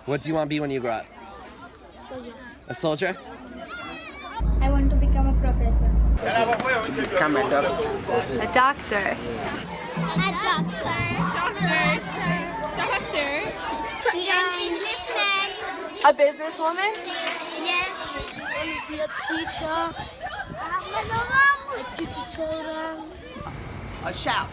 What do you want to be when you grow up? Soldier. A soldier? I want to become a professor. To become a doctor. A doctor. A doctor. Doctor. Businessman. A businesswoman. Yes. I want to be a teacher. I teach children. A chef.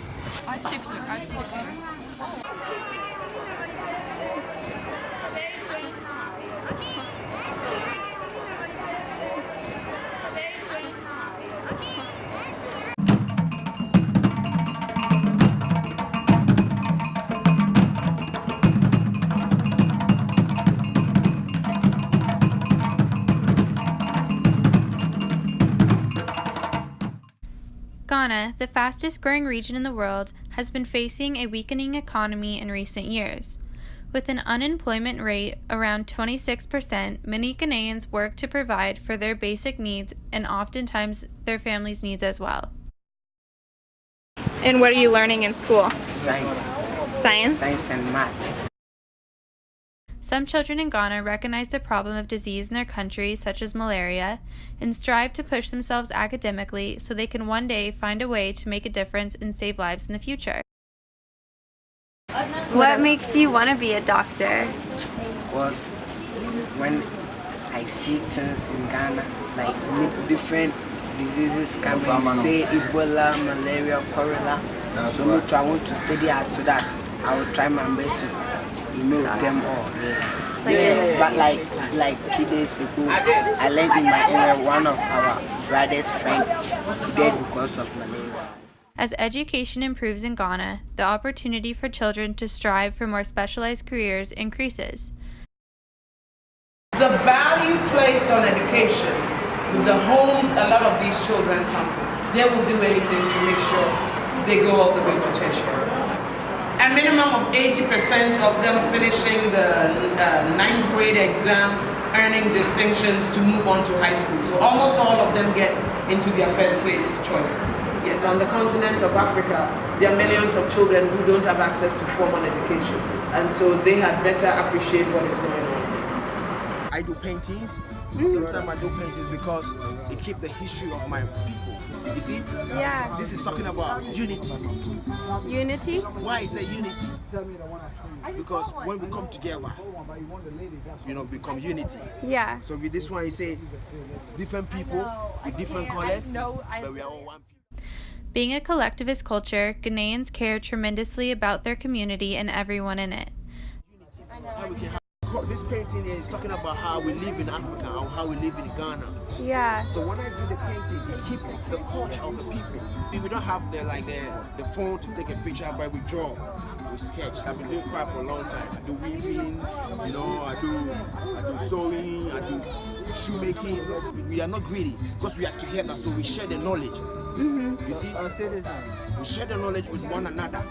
Ghana, the fastest growing region in the world, has been facing a weakening economy in recent years. With an unemployment rate around 26%, many Ghanaians work to provide for their basic needs and oftentimes their families' needs as well. And what are you learning in school? Science. Science? Science and math. Some children in Ghana recognize the problem of disease in their country, such as malaria, and strive to push themselves academically so they can one day find a way to make a difference and save lives in the future. What makes you want to be a doctor? Because when I see things in Ghana, like different diseases coming, say Ebola, malaria, cholera, so me too, I want to study hard so that I will try my best to know them all. But like 2 days ago, I learned in my area one of our brother's friend dead because of malaria. As education improves in Ghana, the opportunity for children to strive for more specialized careers increases. The value placed on education, the homes a lot of these children come from, they will do anything to make sure they go all the way to tertiary. A minimum of 80% of them finishing the 9th grade exam, earning distinctions to move on to high school. So almost all of them get into their first place choices. Yet on the continent of Africa, there are millions of children who don't have access to formal education. And so they had better appreciate what is going on. I do paintings. Sometimes I do paintings because it keeps the history of my people. You see? Yeah. This is talking about unity. Unity? Why is it unity? Because when we come together, become unity. Yeah. So with this one, you say different people with different colors, but we are all one people. Being a collectivist culture, Ghanaians care tremendously about their community and everyone in it. How we can have this painting is talking about how we live in Africa or how we live in Ghana. Yeah. So when I do the painting, it keeps the culture of the people. We don't have the phone to take a picture, but we draw, we sketch. I've been doing craft for a long time. I do weaving, I do sewing, I do shoemaking. We are not greedy because we are together, so we share the knowledge. Mm-hmm. You see? We share the knowledge with one another.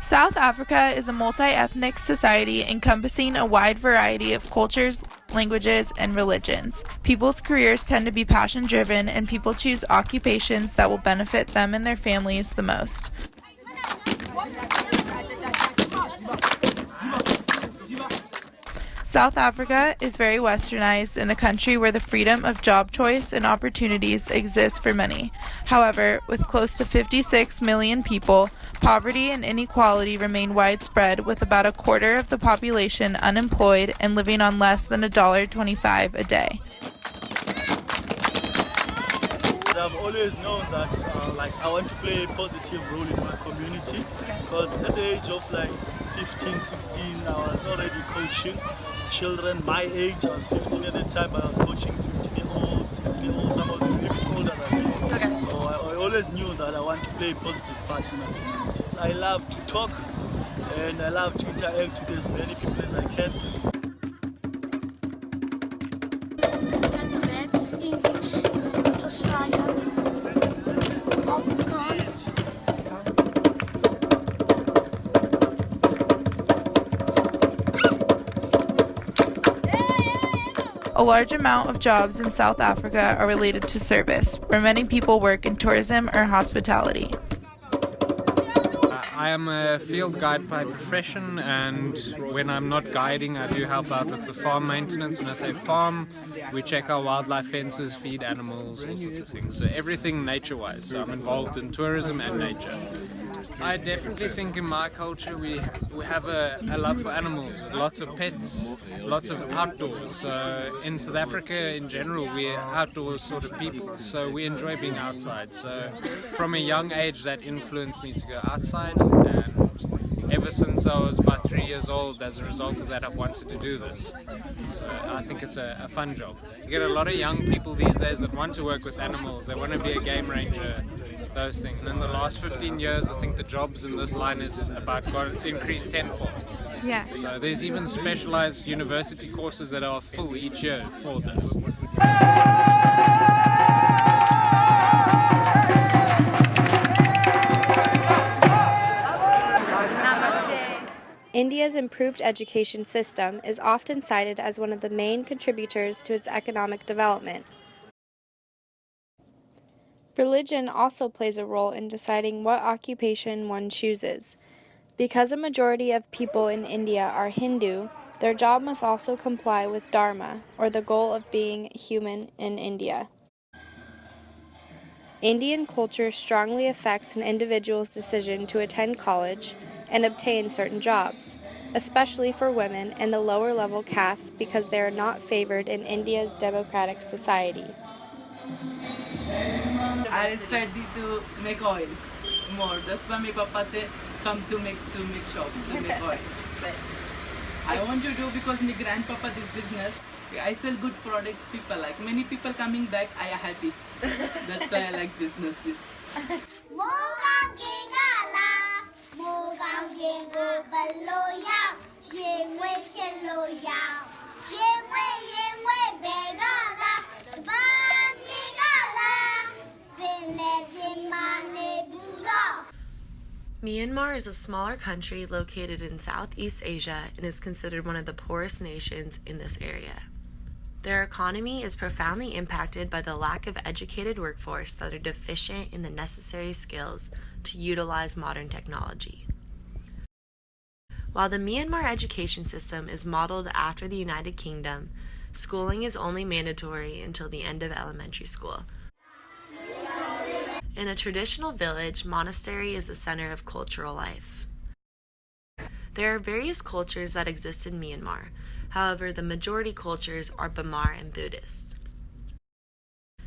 South Africa is a multi-ethnic society encompassing a wide variety of cultures, languages, and religions. People's careers tend to be passion-driven, and people choose occupations that will benefit them and their families the most. South Africa is very westernized and a country where the freedom of job choice and opportunities exists for many. However, with close to 56 million people, poverty and inequality remain widespread, with about a quarter of the population unemployed and living on less than $1.25 a day. I've always known that I want to play a positive role in my community, because at the age of 15, 16, I was already coaching children my age. I was 15 at the time, I was coaching 15-year-olds, 16-year-olds, some of them even older than me. Okay. So I always knew that I want to play a positive part in my community. I love to talk and I love to interact with as many people as I can. Maths, English, science, Afrikaans. A large amount of jobs in South Africa are related to service, where many people work in tourism or hospitality. I am a field guide by profession, and when I'm not guiding, I do help out with the farm maintenance. When I say farm, we check our wildlife fences, feed animals, all sorts of things. So everything nature-wise. So I'm involved in tourism and nature. I definitely think in my culture we have a love for animals, lots of pets, lots of outdoors. So in South Africa in general, we're outdoors sort of people, so we enjoy being outside. So from a young age that influenced me to go outside, and ever since I was about 3 years old, as a result of that, I've wanted to do this. So I think it's a fun job. You get a lot of young people these days that want to work with animals, they want to be a game ranger, those things. And in the last 15 years, I think the jobs in this line is about got increased tenfold. Yeah. So there's even specialized university courses that are full each year for this. India's improved education system is often cited as one of the main contributors to its economic development. Religion also plays a role in deciding what occupation one chooses. Because a majority of people in India are Hindu, their job must also comply with Dharma, or the goal of being human in India. Indian culture strongly affects an individual's decision to attend college and obtain certain jobs, especially for women and the lower level castes because they are not favored in India's democratic society. I study to make oil more. That's why my papa said come to make shop to make oil. I want to do because my grandpapa this business. I sell good products. People like many people coming back. I am happy. That's why I like business. This. Myanmar is a smaller country located in Southeast Asia and is considered one of the poorest nations in this area. Their economy is profoundly impacted by the lack of educated workforce that are deficient in the necessary skills to utilize modern technology. While the Myanmar education system is modeled after the United Kingdom, schooling is only mandatory until the end of elementary school. In a traditional village, monastery is the center of cultural life. There are various cultures that exist in Myanmar. However, the majority cultures are Bamar and Buddhist.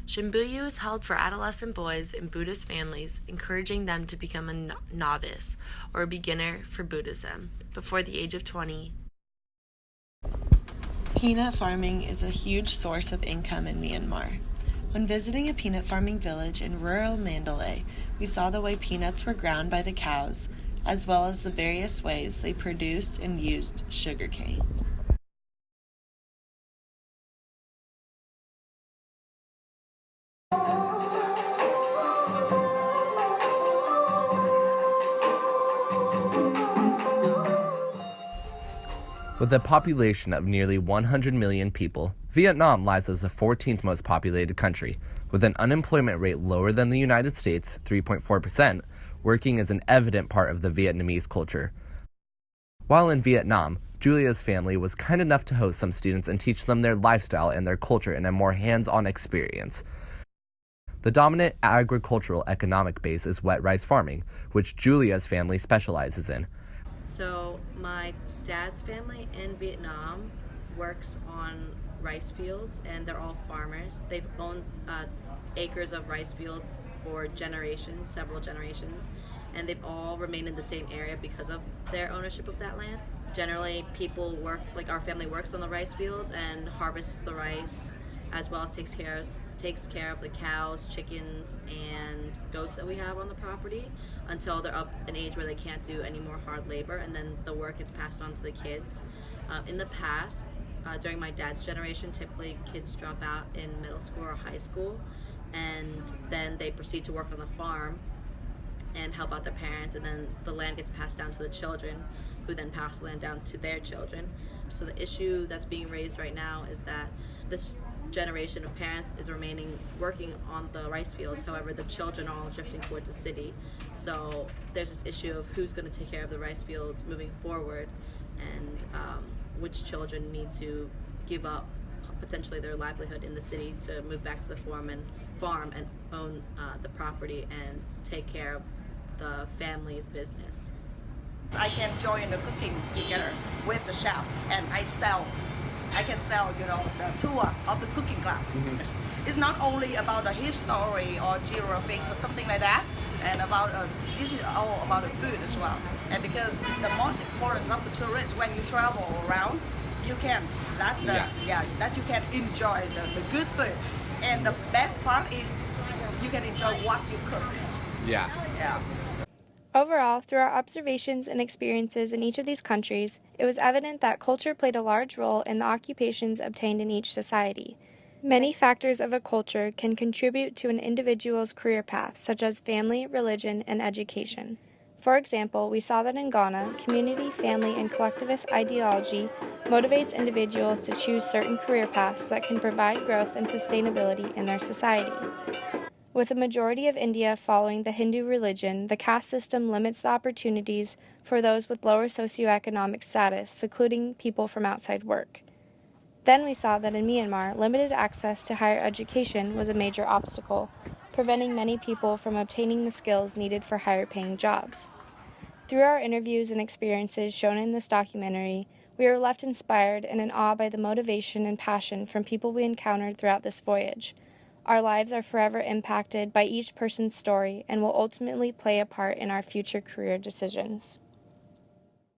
Shimbuyu is held for adolescent boys in Buddhist families, encouraging them to become a novice or a beginner for Buddhism before the age of 20. Peanut farming is a huge source of income in Myanmar. When visiting a peanut farming village in rural Mandalay, we saw the way peanuts were ground by the cows, as well as the various ways they produced and used sugarcane. With a population of nearly 100 million people, Vietnam lies as the 14th most populated country. With an unemployment rate lower than the United States, 3.4%, working is an evident part of the Vietnamese culture. While in Vietnam, Julia's family was kind enough to host some students and teach them their lifestyle and their culture in a more hands-on experience. The dominant agricultural economic base is wet rice farming, which Julia's family specializes in. So my dad's family in Vietnam works on rice fields, and they're all farmers. They've owned acres of rice fields for generations, several generations, and they've all remained in the same area because of their ownership of that land. Generally, people work, like our family works on the rice fields and harvests the rice, as well as takes care of the cows, chickens, and goats that we have on the property until they're up an age where they can't do any more hard labor, and then the work gets passed on to the kids. In the past, during my dad's generation, typically kids drop out in middle school or high school, and then they proceed to work on the farm and help out their parents, and then the land gets passed down to the children, who then pass the land down to their children. So the issue that's being raised right now is that this generation of parents is remaining working on the rice fields. However, the children are all drifting towards the city. So there's this issue of who's going to take care of the rice fields moving forward, and which children need to give up potentially their livelihood in the city to move back to the farm and own the property and take care of the family's business. I can join the cooking together with the chef, and I can sell, the tour of the cooking class. It's not only about the history or geography or something like that, and about this is all about the food as well. And because the most important of the tourists, when you travel around, you can that you can enjoy the good food, and the best part is you can enjoy what you cook. Yeah. Overall, through our observations and experiences in each of these countries, it was evident that culture played a large role in the occupations obtained in each society. Many factors of a culture can contribute to an individual's career path, such as family, religion, and education. For example, we saw that in Ghana, community, family, and collectivist ideology motivates individuals to choose certain career paths that can provide growth and sustainability in their society. With a majority of India following the Hindu religion, the caste system limits the opportunities for those with lower socioeconomic status, secluding people from outside work. Then we saw that in Myanmar, limited access to higher education was a major obstacle, preventing many people from obtaining the skills needed for higher-paying jobs. Through our interviews and experiences shown in this documentary, we were left inspired and in awe by the motivation and passion from people we encountered throughout this voyage. Our lives are forever impacted by each person's story and will ultimately play a part in our future career decisions.